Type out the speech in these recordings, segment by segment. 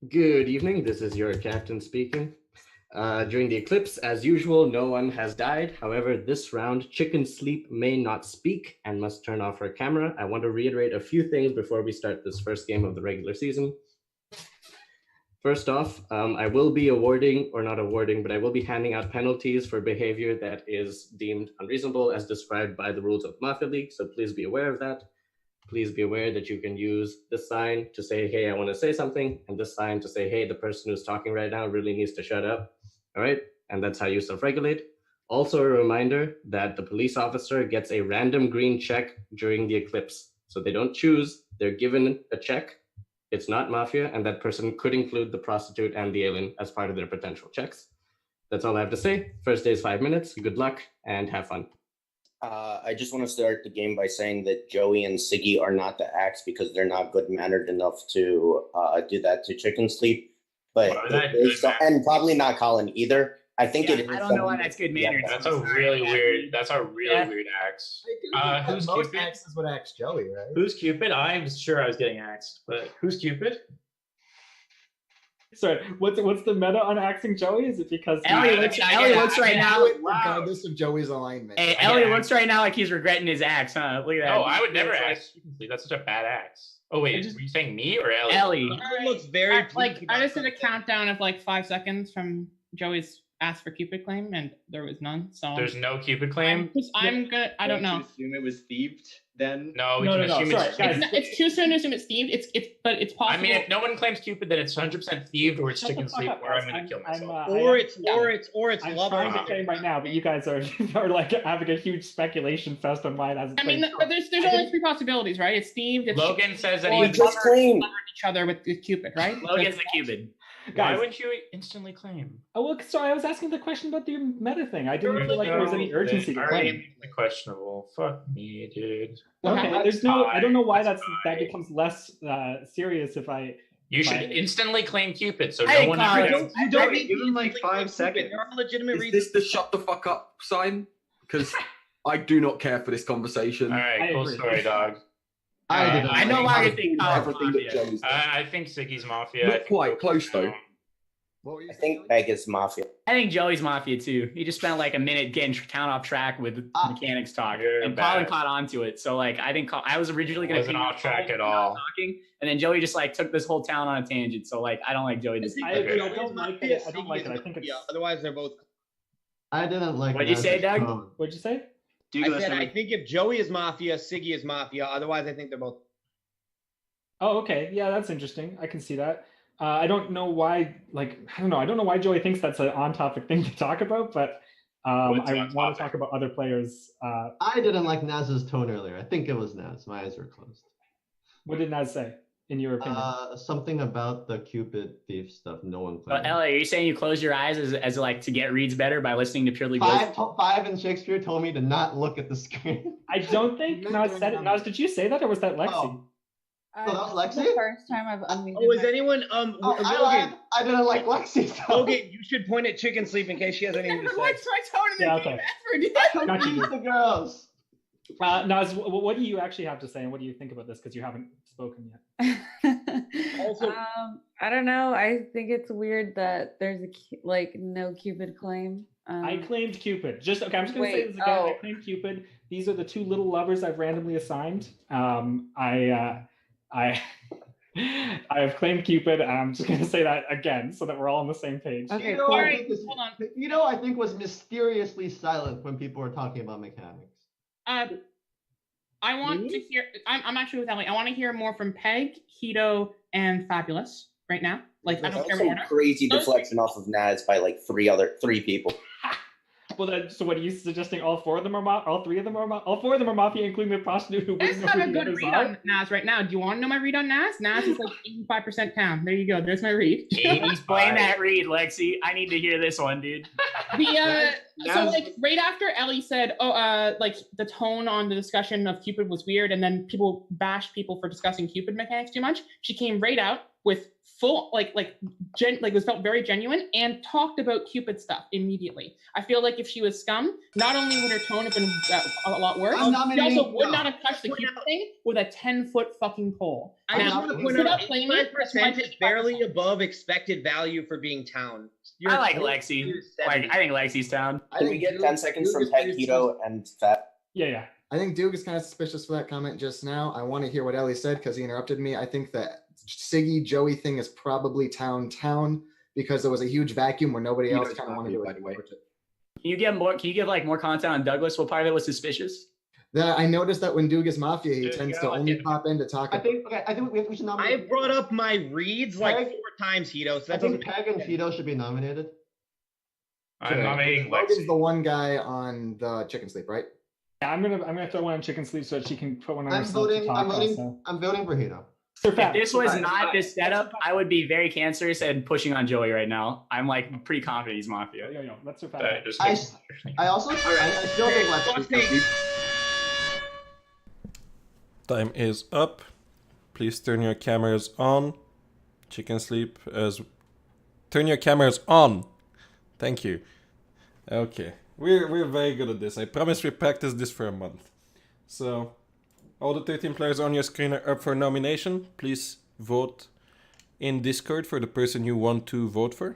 Good evening, this is your captain speaking. During the eclipse, as usual, no one has died. However, this round, Chicken Sleep may not speak and must turn off her camera. I want to reiterate a few things before we start this first game of the regular season. First off, I will be awarding, or not awarding, but I will be handing out penalties for behavior that is deemed unreasonable as described by the rules of Mafia League, so please be aware of that. Please be aware that you can use this sign to say, hey, I want to say something, and this sign to say, hey, the person who's talking right now really needs to shut up. All right? And that's how you self-regulate. Also a reminder that the police officer gets a random green check during the eclipse. So they don't choose, they're given a check. It's not Mafia, and that person could include the prostitute and the alien as part of their potential checks. That's all I have to say. First day is 5 minutes. Good luck and have fun. I just want to start the game by saying that Joey and Siggy are not the axe because they're not good-mannered enough to do that to Chicken Sleep. But and probably not Colin either. I think it is. I don't know why that's good mannered. Yeah, that's a really weird. That's a really weird axe. Who's most axes would axe Joey, right? Who's Cupid? I'm sure I was getting axed, but who's Cupid? Sorry, what's the meta on axing Joey? Is it because Ellie looks right now? Regardless of Joey's alignment. Hey, Ellie looks right now like he's regretting his axe, huh? Look at that. Oh, I would never axe Chicken Sleep. That's such a bad axe. Oh wait, were you saying me or Ellie? Ellie. It looks very I just did a countdown of like 5 seconds from Joey's ask for Cupid claim, and there was none. So there's no Cupid claim. I'm good. I don't know. Assume it was thieved then. No, we can assume it's too soon to assume it's thieved. But it's possible. I mean, if no one claims Cupid, then it's 100% thieved, or it's Chicken Sleep, or I'm gonna kill myself. Or it's I'm trying to claim right now, but you guys are like having a huge speculation fest on why it hasn't. I mean, there's only 3 possibilities, right? It's thieved. It's Logan says that he just claimed each other with Cupid, right? Logan's the Cupid. Why wouldn't you instantly claim? Oh, well, sorry, I was asking the question about the meta thing. I didn't feel like there was any urgency to claim. Questionable. Fuck me, dude. Okay, I don't know why that becomes less serious if I. You should instantly claim Cupid, so no one. You don't give him like 5 seconds. There are legitimate reasons. Is this the shut the fuck up sign? Because I do not care for this conversation. All right, cool story, dog. I know why you think Mafia. I think Siggy's Mafia. Not quite close though. I think Meg is Mafia. I think Joey's Mafia too. He just spent like a minute getting town off track with mechanics talk, and Colin caught on to it. So like, I think I was originally going to wasn't off track at all. Talking, and then Joey just like took this whole town on a tangent. So like, I don't like Joey. I don't like it. I think it's. Otherwise, they're both. I didn't like. What'd you say, Doug? What'd you say? I think if Joey is Mafia, Siggy is Mafia. Otherwise, I think they're both. Oh, okay. Yeah, that's interesting. I can see that. I don't know why. I don't know why Joey thinks that's an on-topic thing to talk about, but I want to talk about other players. I didn't like Naz's tone earlier. I think it was Naz. My eyes were closed. What did Naz say, in your opinion? Something about the Cupid thief stuff. No one played. Well, Ellie, are you saying you close your eyes as like to get reads better by listening to purely? Five and Shakespeare told me to not look at the screen. I don't think Naz said it. Naz, did you say that, or was that Lexi? Oh. So that was Lexi? The first time I've unmuted. Oh, is anyone I didn't like Lexi. So. Logan, you should point at Chicken Sleep in case she has anything to say. What's my tone in the okay. Confuse the girls. Naz, what do you actually have to say, and what do you think about this? Because you haven't spoken yet. Also, I don't know. I think it's weird that there's no Cupid claim. I claimed Cupid. I'm just gonna say this again. I claimed Cupid. These are the 2 little lovers I've randomly assigned. I have claimed Cupid, and I'm just going to say that again so that we're all on the same page. Okay, hold on. I think was mysteriously silent when people were talking about mechanics. I want to hear. I'm actually with Ellie. I want to hear more from Peg, Hito, and Fabulous right now. Like, I don't care what order. Crazy deflection off of Naz by like 3 people. Well, then, so what are you suggesting? All 4 of them are all 3 of them are all 4 of them are Mafia, including the prostitute who wouldn't know who the others are. I have a good read on Naz right now. Do you want to know my read on Naz? Naz is like 85% town. There you go. There's my read. He's playing that read, Lexi. I need to hear this one, dude. So like right after Ellie said, like the tone on the discussion of Cupid was weird, and then people bashed people for discussing Cupid mechanics too much. She came right out with full like it was felt very genuine and talked about Cupid stuff immediately. I feel like if she was scum, not only would her tone have been a lot worse, she also would not have touched the Cupid thing with a 10-foot fucking pole. I just want to point out 89% is barely above expected value for being town. I like Lexi. Like, I think Lexi's town. Can we get 10 seconds from Peg, Hito, and Fat? Yeah. I think Duke is kind of suspicious for that comment just now. I want to hear what Ellie said because he interrupted me. I think that Siggy Joey thing is probably town because there was a huge vacuum where nobody else kind of wanted to report it. Can you give like more content on Douglas? What part of it was suspicious? That I noticed that when Duke is Mafia, he tends to only pop in to talk. I think we should nominate. I brought up my reads like 4 times, Hito. So I think Peg and Hito should be nominated. I'm nominating Lexi. Logan's the one guy on the Chicken Sleep, right? Yeah, I'm gonna throw one on Chicken Sleep so that she can put one on herself voting. to talk I'm voting for Hito. If this was not this setup, I would be very cancerous and pushing on Joey right now. I'm like pretty confident he's Mafia. Yo, let's survive. I still think Lexi. Time is up. Please turn your cameras on. Chicken Sleep as turn your cameras on. Thank you. Okay. We're very good at this. I promise we practiced this for a month. So all the 13 players on your screen are up for nomination. Please vote in Discord for the person you want to vote for.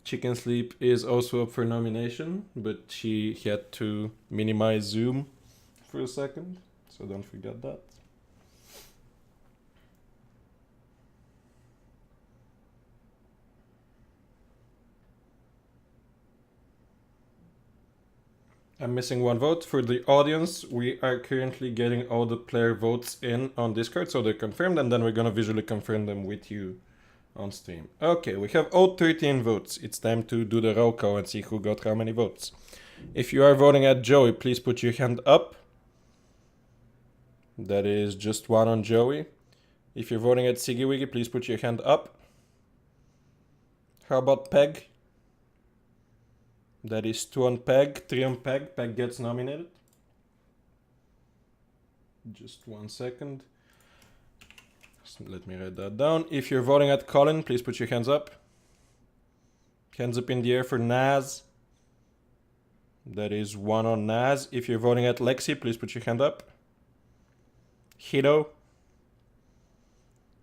Chicken Sleep is also up for nomination, but she had to minimize Zoom for a second, so don't forget that. I'm missing one vote. For the audience, we are currently getting all the player votes in on Discord, so they're confirmed, and then we're gonna visually confirm them with you on stream. Okay, we have all 13 votes. It's time to do the roll call and see who got how many votes. If you are voting at Joey, please put your hand up. That is just one on Joey. If you're voting at Siggy Wiggy, please put your hand up. How about Peg? That is 2 on Peg, 3 on Peg. Peg gets nominated. Just 1 second. So let me write that down. If you're voting at Colin, please put your hands up. Hands up in the air for Naz. That is 1 on Naz. If you're voting at Lexi, please put your hand up. Hito.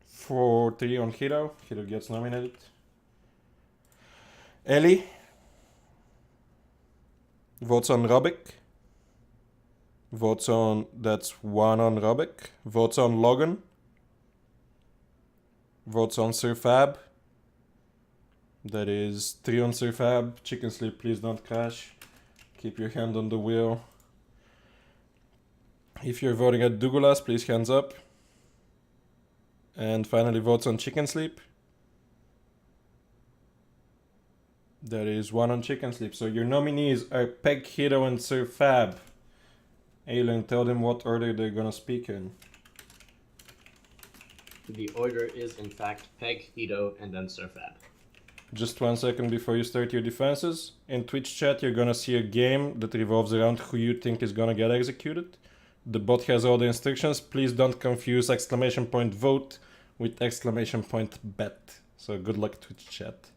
3 on Hito. Hito gets nominated. Ellie. Votes on Robic. Votes on, that's 1 on Robic. Votes on Logan. Votes on Sir Fab. That is 3 on Sir Fab. Chicken Sleep, please don't crash. Keep your hand on the wheel. If you're voting at Douglas, please hands up. And finally, votes on Chicken Sleep. That is 1 on Chicken Sleep. So your nominees are Peg, Hito, and Sir Fab. Aylin, tell them what order they're gonna speak in. The order is in fact Peg, Hito, and then Sir Fab. Just 1 second before you start your defenses. In Twitch chat, you're gonna see a game that revolves around who you think is gonna get executed. The bot has all the instructions. Please don't confuse !vote with !bet. So good luck, Twitch chat.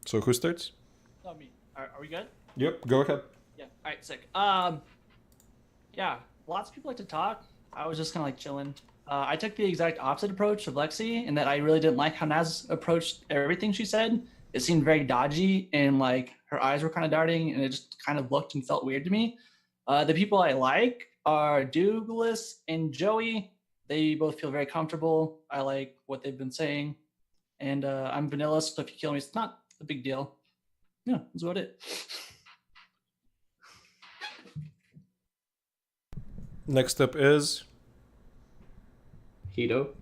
So who starts? Not me. Are we good? Yep, go ahead. Yeah. All right, sick. Yeah, lots of people like to talk. I was just kind of like chilling. I took the exact opposite approach of Lexi in that I really didn't like how Naz approached everything she said. It seemed very dodgy and like her eyes were kind of darting and it just kind of looked and felt weird to me. The people I like are Douglas and Joey. They both feel very comfortable. I like what they've been saying. And I'm vanilla, so if you kill me, it's not a big deal. Yeah, that's about it. Next up is Hito.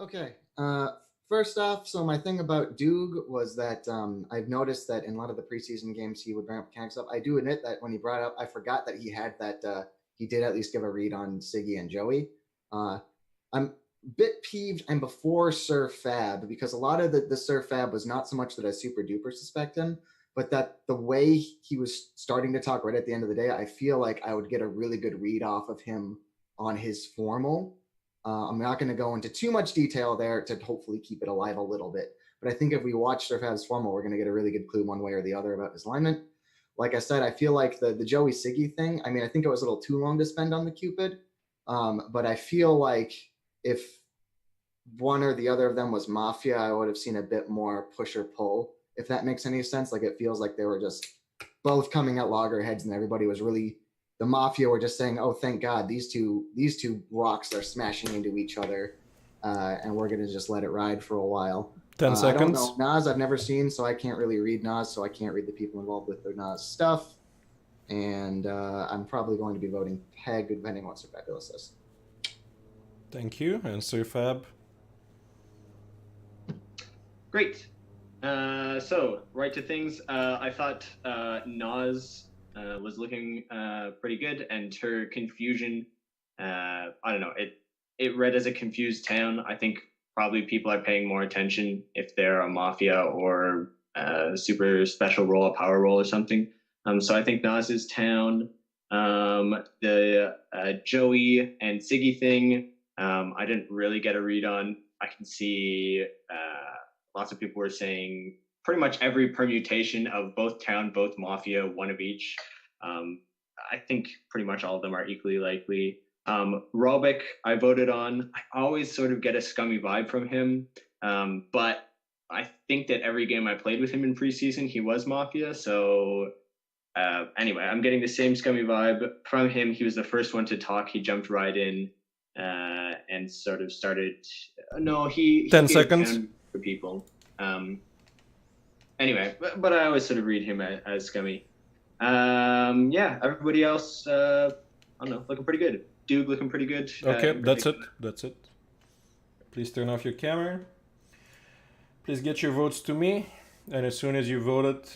Okay. First off, so my thing about Doog was that I've noticed that in a lot of the preseason games he would bring up mechanics up. I do admit that when he brought it up, I forgot that he had that he did at least give a read on Siggy and Joey. I'm bit peeved and before Sir Fab, because a lot of the Sir Fab was not so much that I super duper suspect him, but that the way he was starting to talk right at the end of the day, I feel like I would get a really good read off of him on his formal. I'm not going to go into too much detail there to hopefully keep it alive a little bit. But I think if we watch Sir Fab's formal, we're going to get a really good clue one way or the other about his alignment. Like I said, I feel like the Joey Siggy thing, I mean, I think it was a little too long to spend on the Cupid. But I feel like if one or the other of them was Mafia, I would have seen a bit more push or pull, if that makes any sense. Like it feels like they were just both coming at loggerheads and everybody was really, the Mafia were just saying, oh, thank God, these two rocks are smashing into each other, and we're going to just let it ride for a while. 10 seconds. I don't know. Nas I've never seen, so I can't really read Nas, so I can't read the people involved with their Nas stuff. And I'm probably going to be voting Peg, depending on what Sir Fabulous says. Thank you. And Sir Fab? Great. So, right to things. I thought Nas was looking pretty good, and her confusion, I don't know, it read as a confused town. I think probably people are paying more attention if they're a Mafia or a super special role, a power role or something. So I think Nas's town, the Joey and Siggy thing, I didn't really get a read on. I can see lots of people were saying pretty much every permutation of both town, both Mafia, one of each. I think pretty much all of them are equally likely. Robic, I voted on. I always sort of get a scummy vibe from him, but I think that every game I played with him in preseason, he was Mafia. So anyway, I'm getting the same scummy vibe from him. He was the first one to talk. He jumped right in and sort of started. No, he 10 seconds for people. Anyway, but I always sort of read him as scummy. Yeah, everybody else, I don't know, looking pretty good. Duke looking pretty good. Okay, that's it. Please turn off your camera. Please get your votes to me. And as soon as you voted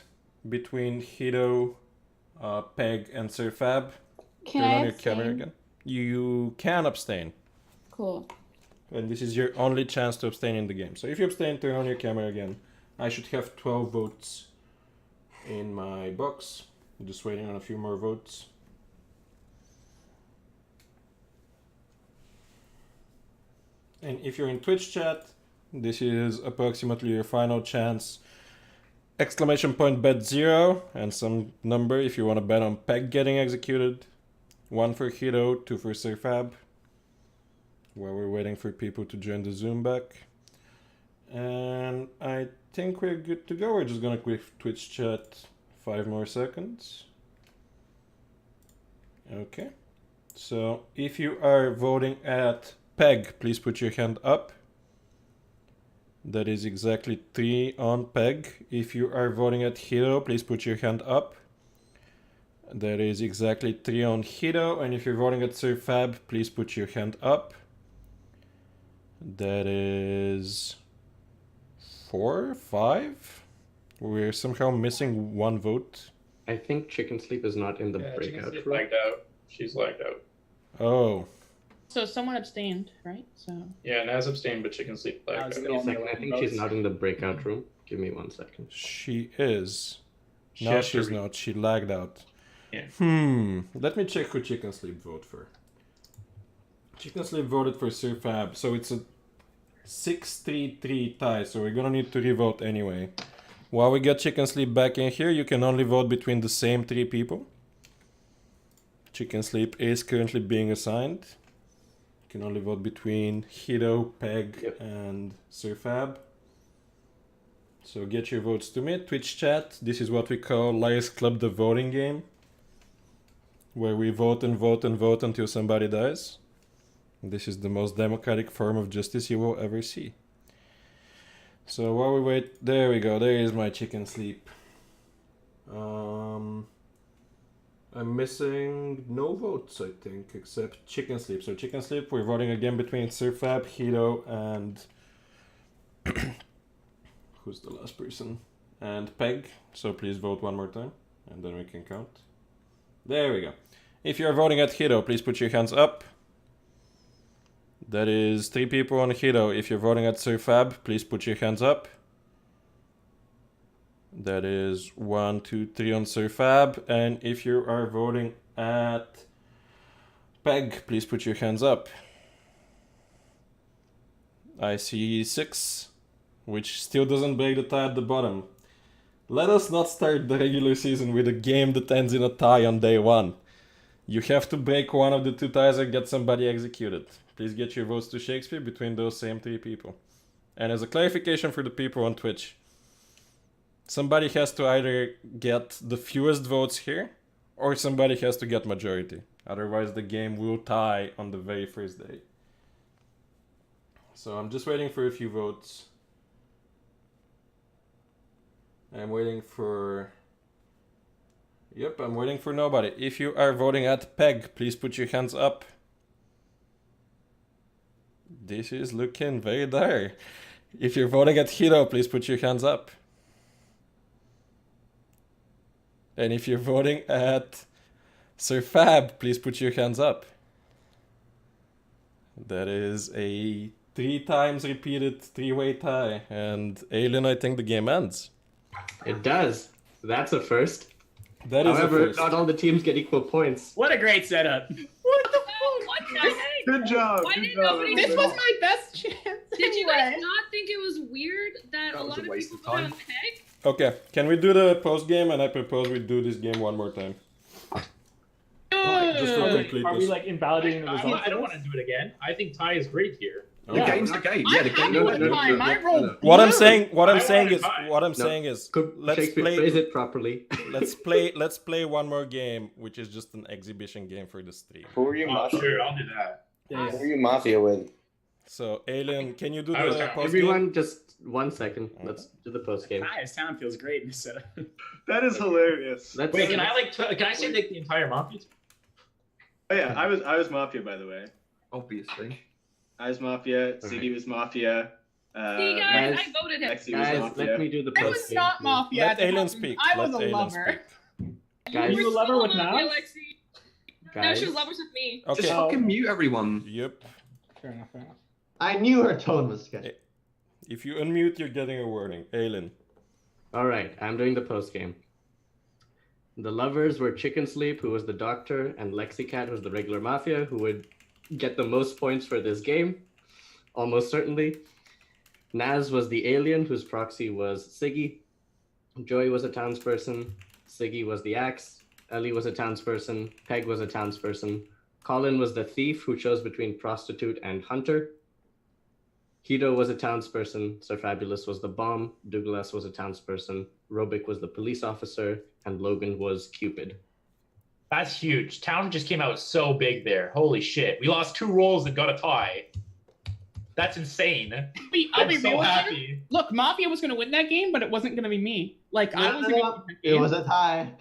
between Hito, Peg, and Sir Fab, turn on your camera again. You can abstain. Cool. And this is your only chance to abstain in the game. So if you abstain, turn on your camera again. I should have 12 votes in my box. I'm just waiting on a few more votes. And if you're in Twitch chat, this is approximately your final chance. Exclamation point bet 0 and some number if you want to bet on Peg getting executed. 1 for Hito, 2 for Sir Fab. While we're waiting for people to join the Zoom back. And I think we're good to go. We're just gonna quit Twitch chat 5 more seconds. Okay. So if you are voting at Peg, please put your hand up. That is exactly 3 on Peg. If you are voting at Hito, please put your hand up. That is exactly 3 on Hito. And if you're voting at Sir Fab, please put your hand up. That is 4, 5. We're somehow missing 1 vote. I think Chicken Sleep is not in the breakout room. Lagged out. She's lagged out. Oh. So someone abstained, right? So yeah, Naz abstained, but Chicken Sleep lagged out. I think she's not in the breakout room. Give me 1 second. She is. No, she's not. She lagged out. Yeah. Let me check who Chicken Sleep voted for. Chicken Sleep voted for Sir Fab, so it's a 6-3-3 tie, so we're gonna need to revote anyway. While we get Chicken Sleep back in here, you can only vote between the same 3 people. Chicken Sleep is currently being assigned. You can only vote between Hito, Peg, and Sir Fab. So get your votes to me. Twitch chat, this is what we call Liars Club the voting game. Where we vote and vote and vote until somebody dies. This is the most democratic form of justice you will ever see. So while we wait, there we go, there is my Chicken Sleep. I'm missing no votes, I think, except Chicken Sleep. So Chicken Sleep, we're voting again between Sir Fab, Hito, and... who's the last person? And Peg. So please vote 1 more time, and then we can count. There we go. If you're voting at Hito, please put your hands up. That is 3 people on Hito. If you're voting at Sir Fab, please put your hands up. That is 1, 2, 3 on Sir Fab. And if you are voting at Peg, please put your hands up. I see 6, which still doesn't break the tie at the bottom. Let us not start the regular season with a game that ends in a tie on day 1. You have to break one of the 2 ties and get somebody executed. Please get your votes to Shakespeare between those same 3 people. And as a clarification for the people on Twitch, somebody has to either get the fewest votes here, or somebody has to get majority. Otherwise the game will tie on the very first day. So I'm just waiting for a few votes. I'm waiting for... Yep, I'm waiting for nobody. If you are voting at Peg, please put your hands up. This is looking very dire. If you're voting at Hiro, please put your hands up. And if you're voting at Sir Fab, please put your hands up. That is a 3 times repeated 3-way tie. And Alien, I think the game ends. It does. That's a first. That is However, a first. not all the teams get equal points. What a great setup. What the fuck? What the heck? Good job. Why Good didn't job. nobody This do was it? my best chance. Did you guys anyway. not think it was weird that a was lot a of waste people of put time. on Peg? Okay, can we do the post game? And I propose we do this game one more time. Just for Are we completeness. like invalidating the results? I don't want to do it again. I think tie is great here. The game's the game. I'm happy with time. I rolled What I'm blue. saying, I wanted saying is, let's Shakespeare, play. phrase it properly. Let's play one more game, which is just an exhibition game for the stream. Who are you Oh, Mafia? sure, I'll do that. Who are you Mafia with? So, Alien, can you do I was the down. post game? Everyone, just 1 second. Let's do the post game. His sound feels great in this setup. That is hilarious. Let's Wait, can I say the entire Mafia? Oh yeah, I was Mafia, by the way. Obviously. I was Mafia. Siggy was Mafia. See, guys, guys, I voted him. Lexi was Guys, Mafia. let me do the I post was game. not Mafia. Let at the Alien time. speak. I Let was a Alien lover. Guys, You We're a lover still with Mafia, Nav? Lexi. No, guys. she was lovers with me. Okay. Just fucking mute everyone. Yep. Fair enough, fair enough. I knew her tone was sketchy. If you unmute, you're getting a warning. Alien. All right, I'm doing the post game. The lovers were Chicken Sleep, who was the doctor, and Lexicat, who was the regular Mafia, who would get the most points for this game, almost certainly. Naz was the alien, whose proxy was Siggy. Joey was a townsperson. Siggy was the axe. Ellie was a townsperson. Peg was a townsperson. Colin was the thief, who chose between prostitute and hunter. Hito was a townsperson. Sir Fabulous was the bomb. Douglas was a townsperson. Robic was the police officer. And Logan was Cupid. That's huge. Town just came out so big there. Holy shit. We lost 2 rolls and got a tie. That's insane. I'll be I'm so real with you. happy. Look, Mafia was going to win that game, but it wasn't going to be me. Like, I wasn't going to win that It game. was a tie.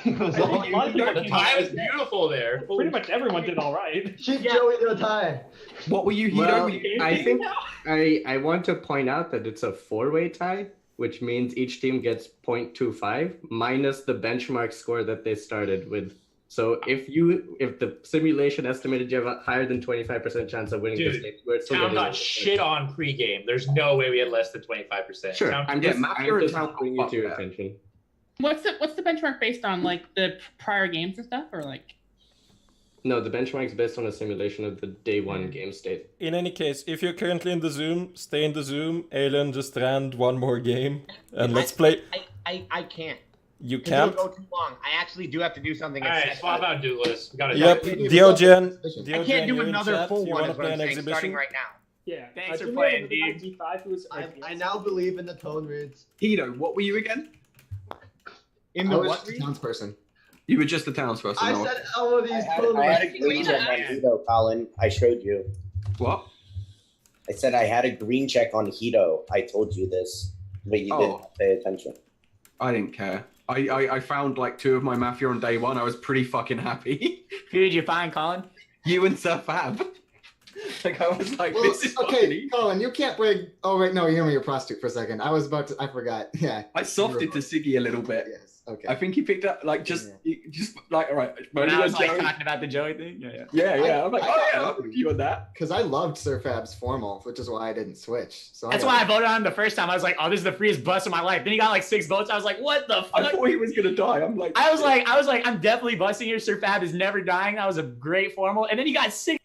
It was I all think a lot of people The came tie out was with- beautiful there. Pretty much everyone did all right. Cheat Joey to a tie. What were you, Hito? Well, I think I want to point out that it's a 4-way tie, which means each team gets 0.25 minus the benchmark score that they started with. So if the simulation estimated you have a higher than 25% chance of winning this Dude, game, we're still Town getting got shit on pregame. There's no way we had less than 25%. Sure, Town- I'm Yeah, just, Mafia I'm and just Town bringing it to your got that. attention. What's the benchmark based on? Like, the prior games and stuff? Or, like... No, the benchmark is based on a simulation of the day 1 game state. In any case, if you're currently in the Zoom, stay in the Zoom. Alien just ran one more game. And let's play. I can't. You Because can't? It'll go too long. I actually do have to do something. All right, swap out Douglas. We got it. Yep, Diogen. I can't do you're in another chat. full You one. wanna Is play what an I'm saying, starting exhibition? right now. Yeah. Thanks for do you playing, remember the dude. G5 who was I now believe in the tone reads. Hito, what were you again? In I the was what? just a townsperson. You were just a townsperson. I no? said all of these tone I had a reads. green check on Hito, Colin. I showed you. What? I said I had a green check on Hito. I told you this, but you didn't pay attention. I didn't care. I found like 2 of my Mafia on day 1. I was pretty fucking happy. Who did you find, Colin? You and Sir Fab. Like I was like, Well, this is okay, funny. Colin, you can't break. Oh wait, no, you're a prostitute for a second. I was about to. I forgot. Yeah. I softed to Siggy a little bit. Yes. Okay. I think he picked up like just like all right. When I was like Joey. talking about the Joey thing, yeah. Yeah. I'm like, oh yeah, I'm with you on that. Because I loved Sir Fab's formal, which is why I didn't switch. So That's why I voted on him the first time. I was like, oh, this is the freest bus of my life. Then he got like 6 votes. I was like, what the fuck? I thought he was gonna die. I'm like, I was like, I'm definitely busting here. Sir Fab is never dying. That was a great formal. And then he got 6.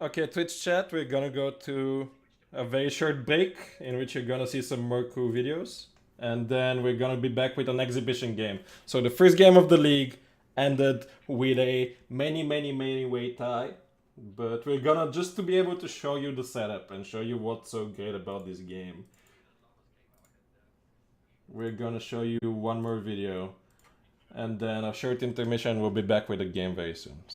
Okay, Twitch chat, we're gonna go to a very short break in which you're gonna see some more cool videos. And then we're gonna be back with an exhibition game. So the first game of the league ended with a many way tie. But we're gonna, just to be able to show you the setup and show you what's so great about this game, we're gonna show you one more video. And then a short intermission, we'll be back with the game very soon.